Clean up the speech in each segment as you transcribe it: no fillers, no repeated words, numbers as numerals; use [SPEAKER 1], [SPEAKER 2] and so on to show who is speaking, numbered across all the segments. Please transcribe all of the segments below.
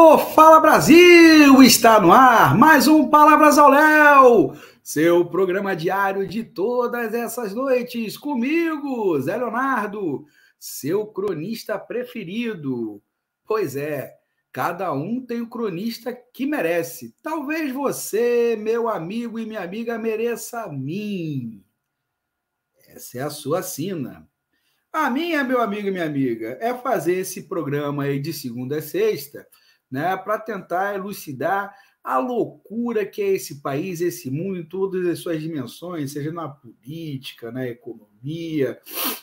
[SPEAKER 1] Alô, Fala Brasil! Está no ar mais um Palavras ao Léo, seu programa diário de todas essas noites, comigo, Zé Leonardo, seu cronista preferido. Pois é, cada um tem o cronista que merece. Talvez você, meu amigo e minha amiga, mereça a mim. Essa é a sua sina. A minha, meu amigo e minha amiga, é fazer esse programa aí de segunda a sexta, né, para tentar elucidar a loucura que é esse país, esse mundo, em todas as suas dimensões, seja na política, na economia,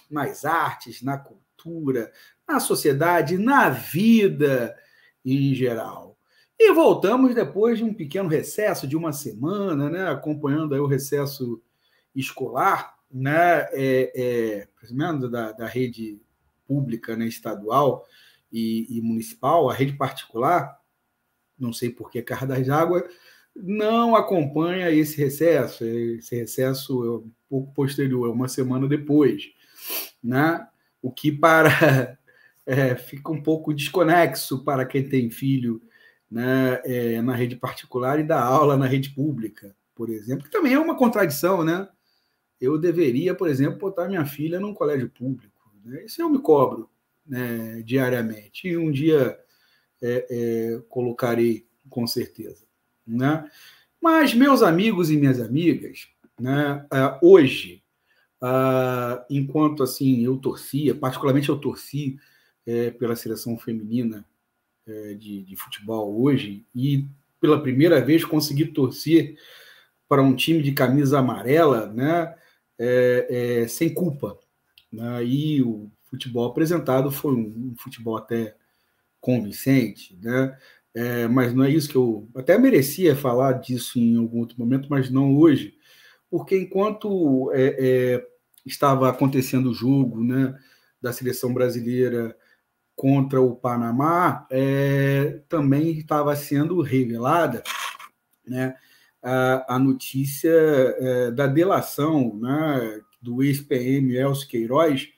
[SPEAKER 1] nas artes, na cultura, na sociedade, na vida em geral. E voltamos depois de um pequeno recesso de uma semana, né, acompanhando aí o recesso escolar, né, da rede pública, né, estadual e municipal, a rede particular, não sei por que Cardas d'Água, não acompanha esse recesso. Esse recesso é um pouco posterior, uma semana depois, né? O que fica um pouco desconexo para quem tem filho, né, na rede particular e dá aula na rede pública, por exemplo, que também é uma contradição, né? Eu deveria, por exemplo, botar minha filha num colégio público, né? Isso eu me cobro, né, diariamente. E um dia colocarei com certeza, né? Mas, meus amigos e minhas amigas, né, hoje, enquanto assim eu torcia, particularmente eu torci pela seleção feminina de futebol hoje, e pela primeira vez consegui torcer para um time de camisa amarela, né, sem culpa, né? E o futebol apresentado foi um futebol até convincente, né? Mas não é isso que eu até merecia falar disso em algum outro momento, mas não hoje, porque enquanto estava acontecendo o jogo, né, da seleção brasileira contra o Panamá, também estava sendo revelada, né, a notícia da delação, né, do ex-PM Elcio Queiroz,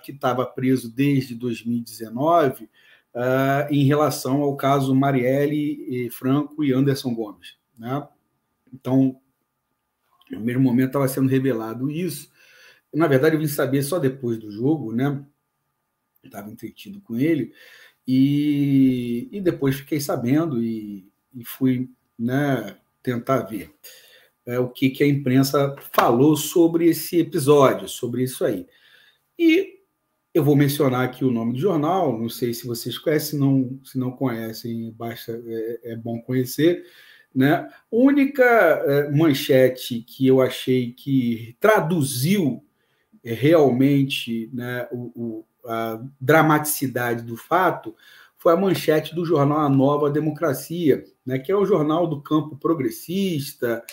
[SPEAKER 1] que estava preso desde 2019, em relação ao caso Marielle Franco e Anderson Gomes, né? Então, no mesmo momento estava sendo revelado isso. Na verdade, eu vim saber só depois do jogo, né? Estava entretido com ele, e depois fiquei sabendo e fui, né, tentar ver o que a imprensa falou sobre esse episódio, sobre isso aí. E eu vou mencionar aqui o nome do jornal, não sei se vocês conhecem, se não conhecem, basta, é bom conhecer, né? A única manchete que eu achei que traduziu realmente, né, a dramaticidade do fato foi a manchete do jornal A Nova Democracia, né, que é o jornal do campo progressista,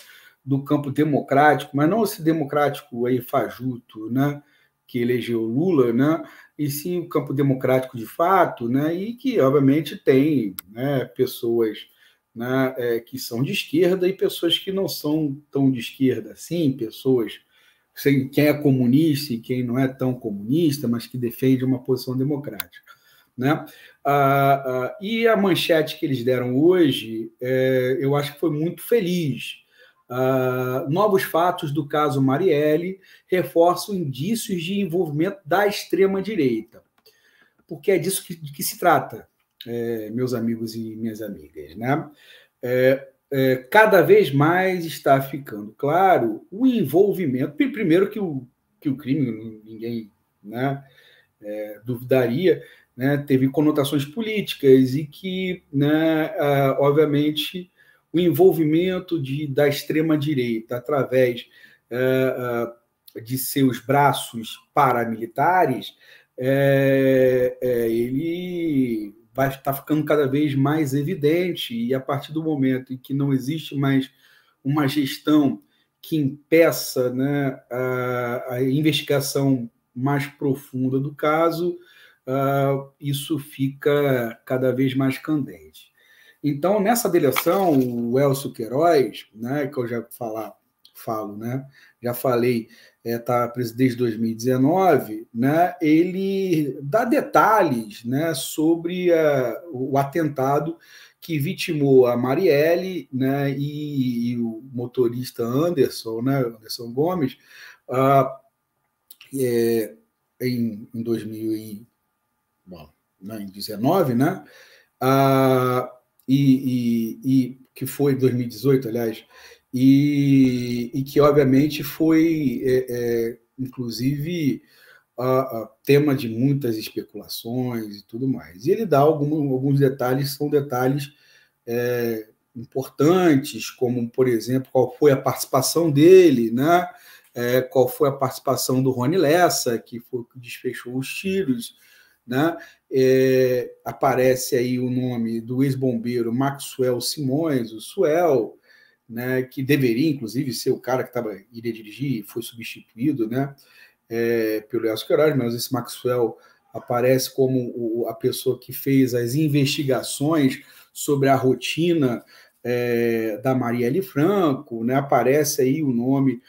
[SPEAKER 1] do campo democrático, mas não esse democrático aí fajuto, né, que elegeu Lula, né, e sim o campo democrático de fato, né, e que obviamente tem, né, pessoas, né, que são de esquerda e pessoas que não são tão de esquerda assim, pessoas quem é comunista e quem não é tão comunista, mas que defende uma posição democrática, né? E a manchete que eles deram hoje, eu acho que foi muito feliz. Novos fatos do caso Marielle reforçam indícios de envolvimento da extrema-direita. Porque é disso que se trata, meus amigos e minhas amigas, né? Cada vez mais está ficando claro o envolvimento. Primeiro que o crime, ninguém, né, duvidaria, né, teve conotações políticas e que, né, obviamente, o envolvimento da extrema-direita através de seus braços paramilitares, ele vai estar ficando cada vez mais evidente, e a partir do momento em que não existe mais uma gestão que impeça, né, a investigação mais profunda do caso, isso fica cada vez mais candente. Então, nessa delação, o Elcio Queiroz, né, que eu já falo, né? Já falei, está preso desde 2019, né? Ele dá detalhes, né, sobre o atentado que vitimou a Marielle, né, e o motorista Anderson, né, Anderson Gomes, em 2019, né? E que foi 2018, aliás, e que obviamente foi, inclusive, tema de muitas especulações e tudo mais. E ele dá alguns detalhes, são detalhes importantes, como, por exemplo, qual foi a participação dele, né? Qual foi a participação do Rony Lessa, que foi que desfechou os tiros, né? Aparece aí o nome do ex-bombeiro Maxwell Simões, o Suel, né? Que deveria, inclusive, ser o cara que iria dirigir, foi substituído, né? Pelo Elcio Queiroz, mas esse Maxwell aparece como a pessoa que fez as investigações sobre a rotina da Marielle Franco, né? Aparece aí o nome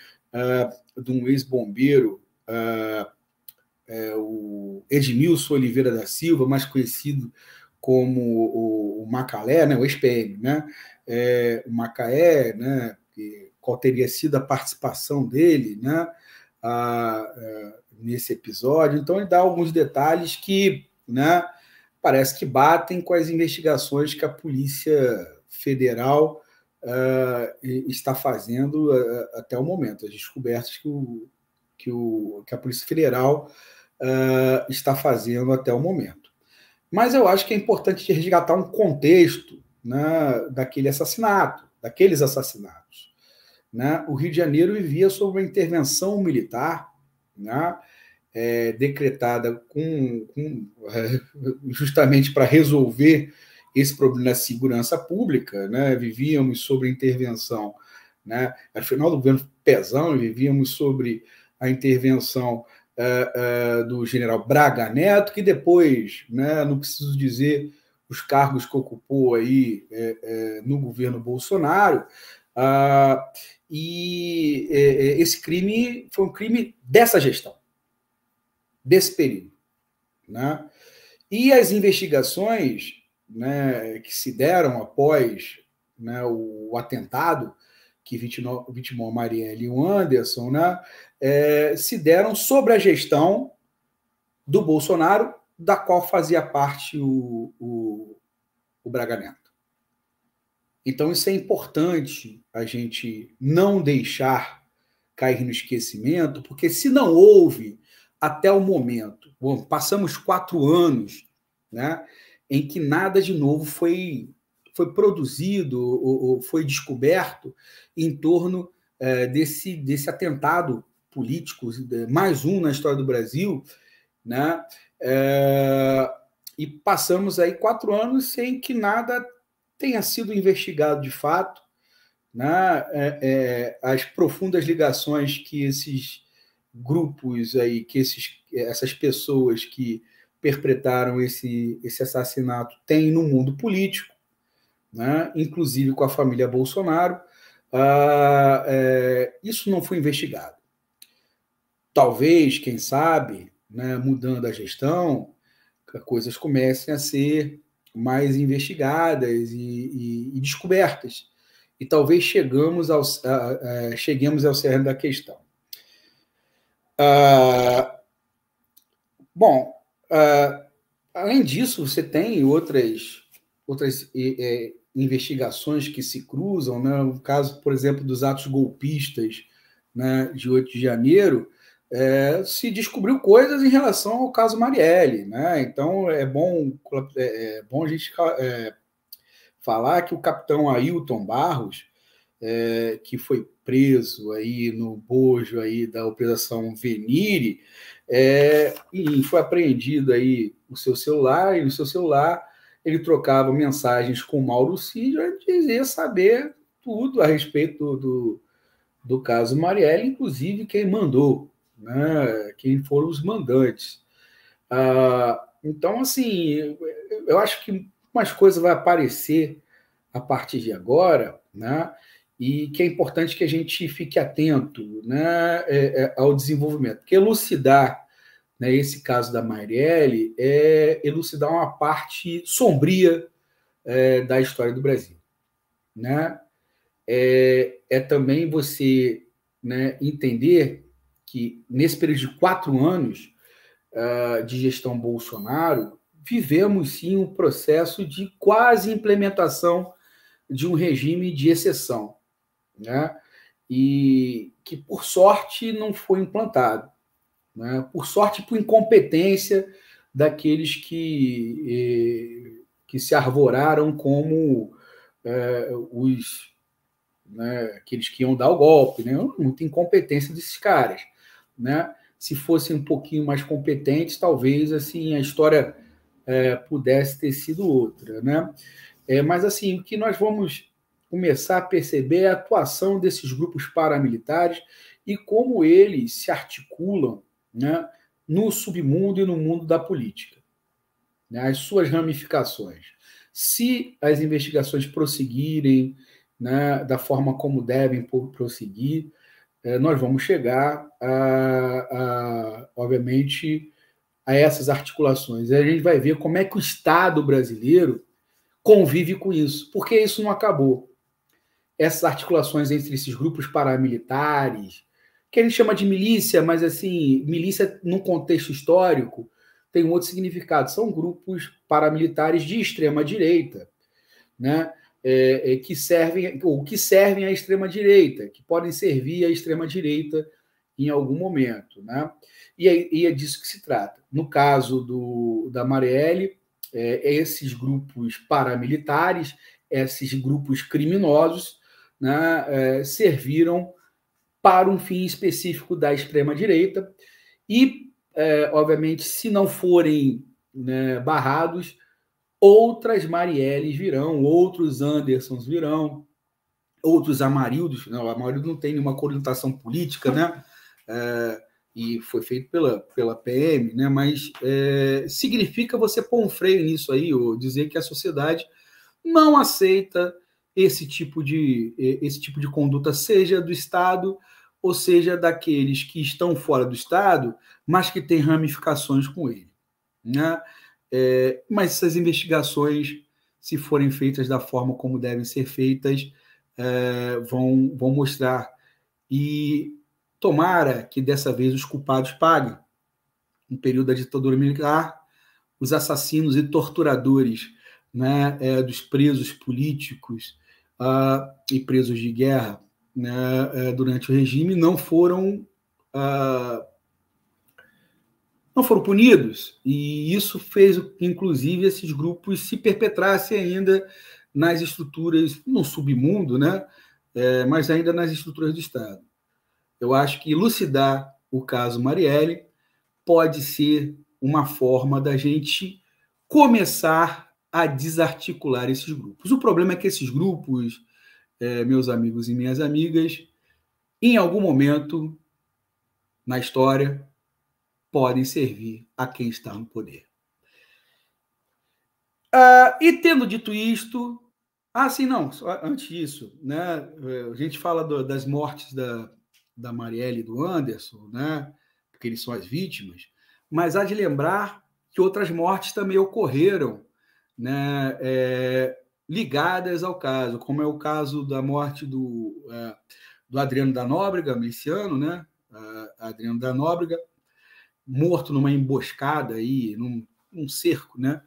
[SPEAKER 1] de um ex-bombeiro, o Edmilson Oliveira da Silva, mais conhecido como o Macalé, né? O ex-PM, né? O Macaé, né? Qual teria sido a participação dele, né? Nesse episódio. Então, ele dá alguns detalhes que, né, parece que batem com as investigações que a Polícia Federal está fazendo até o momento, as descobertas que a Polícia Federal está fazendo até o momento. Mas eu acho que é importante resgatar um contexto, né, daqueles assassinatos. Né? O Rio de Janeiro vivia sob uma intervenção militar, né, decretada justamente para resolver esse problema da segurança pública, né? Vivíamos sob intervenção, né? Ao final do governo Pezão, vivíamos sobre a intervenção do general Braga Neto, que depois, né, não preciso dizer os cargos que ocupou aí no governo Bolsonaro, e esse crime foi um crime dessa gestão, desse período, né? E as investigações, né, que se deram após, né, o atentado que vitimou a Marielle e o Anderson, né, se deram sobre a gestão do Bolsonaro, da qual fazia parte o Braga Neto. Então, isso é importante a gente não deixar cair no esquecimento, porque se não houve até o momento, bom, passamos 4 anos, né, em que nada de novo foi produzido ou foi descoberto em torno desse atentado político, mais um na história do Brasil, né? E passamos aí 4 anos sem que nada tenha sido investigado de fato, né? As profundas ligações que esses grupos aí, que essas pessoas que perpetraram esse assassinato têm no mundo político, né? Inclusive com a família Bolsonaro, isso não foi investigado. Talvez, quem sabe, né, mudando a gestão, coisas comecem a ser mais investigadas e descobertas. E talvez cheguemos ao cerne da questão. Bom, além disso, você tem outras investigações que se cruzam, né? No caso, por exemplo, dos atos golpistas, né, de 8 de janeiro, se descobriu coisas em relação ao caso Marielle, né? Então é bom a gente falar que o capitão Ailton Barros, que foi preso aí no bojo aí da Operação Venire, e foi apreendido aí o seu celular, e no seu celular ele trocava mensagens com Mauro Cid, e dizia saber tudo a respeito do caso Marielle, inclusive quem mandou, né, quem foram os mandantes. Então, assim, eu acho que umas coisas vai aparecer a partir de agora, né? e que é importante que a gente fique atento, né, ao desenvolvimento. Porque elucidar, né, esse caso da Marielle é elucidar uma parte sombria da história do Brasil. Né? Também você, né, entender que, nesse período de 4 anos de gestão Bolsonaro, vivemos, sim, um processo de quase implementação de um regime de exceção, né? E que, por sorte, não foi implantado. Né? Por sorte, por incompetência daqueles que se arvoraram como né, aqueles que iam dar o golpe, né? Muita incompetência desses caras, né? Se fossem um pouquinho mais competentes, talvez assim a história pudesse ter sido outra, né? Mas assim, o que nós vamos começar a perceber é a atuação desses grupos paramilitares e como eles se articulam, né, no submundo e no mundo da política, né, as suas ramificações. Se as investigações prosseguirem, né, da forma como devem prosseguir, nós vamos chegar, obviamente, a essas articulações. A gente vai ver como é que o Estado brasileiro convive com isso, porque isso não acabou. Essas articulações entre esses grupos paramilitares, que a gente chama de milícia, mas assim, milícia num contexto histórico tem um outro significado. São grupos paramilitares de extrema direita, né? Que servem à extrema direita, que podem servir à extrema direita em algum momento, né? E é disso que se trata. No caso da Marielle, esses grupos paramilitares, esses grupos criminosos, né, serviram para um fim específico da extrema-direita e, obviamente, se não forem, né, barrados, outras Marielles virão, outros Andersons virão, outros Amarildos. Não, Amarildo não tem nenhuma conotação política, né? E foi feito pela PM, né? Mas significa você pôr um freio nisso aí, ou dizer que a sociedade não aceita esse tipo de conduta, seja do Estado ou seja daqueles que estão fora do Estado, mas que têm ramificações com ele, né? Mas essas investigações, se forem feitas da forma como devem ser feitas, vão mostrar. E tomara que dessa vez os culpados paguem. No período da ditadura militar, os assassinos e torturadores, né, dos presos políticos e presos de guerra, né, durante o regime não foram punidos, e isso fez, inclusive, esses grupos se perpetrassem ainda nas estruturas, no submundo, né, mas ainda nas estruturas do Estado. Eu acho que elucidar o caso Marielle pode ser uma forma da gente começar a desarticular esses grupos. O problema é que esses grupos, meus amigos e minhas amigas, em algum momento na história, podem servir a quem está no poder. E tendo dito isto, não, antes disso, né, a gente fala das mortes da Marielle e do Anderson, né, porque eles são as vítimas, mas há de lembrar que outras mortes também ocorreram, né, ligadas ao caso, como é o caso da morte do Adriano da Nóbrega, esse ano, né, Adriano da Nóbrega, morto numa emboscada aí, num cerco, né,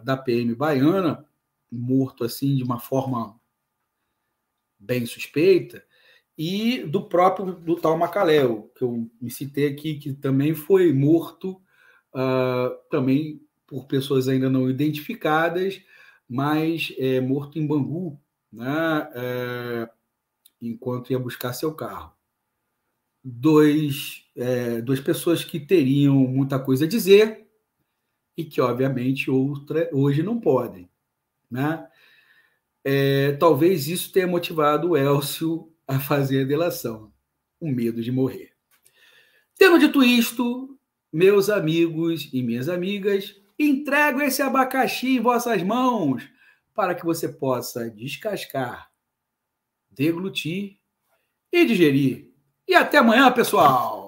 [SPEAKER 1] da PM baiana, morto assim de uma forma bem suspeita, e do tal Macaléu, que eu me citei aqui, que também foi morto também por pessoas ainda não identificadas, mas morto em Bangu, né, enquanto ia buscar seu carro. Duas pessoas que teriam muita coisa a dizer e que, obviamente, hoje não podem, né? Talvez isso tenha motivado o Elcio a fazer a delação, o medo de morrer. Tendo dito isto, meus amigos e minhas amigas, entrego esse abacaxi em vossas mãos para que você possa descascar, deglutir e digerir. E até amanhã, pessoal!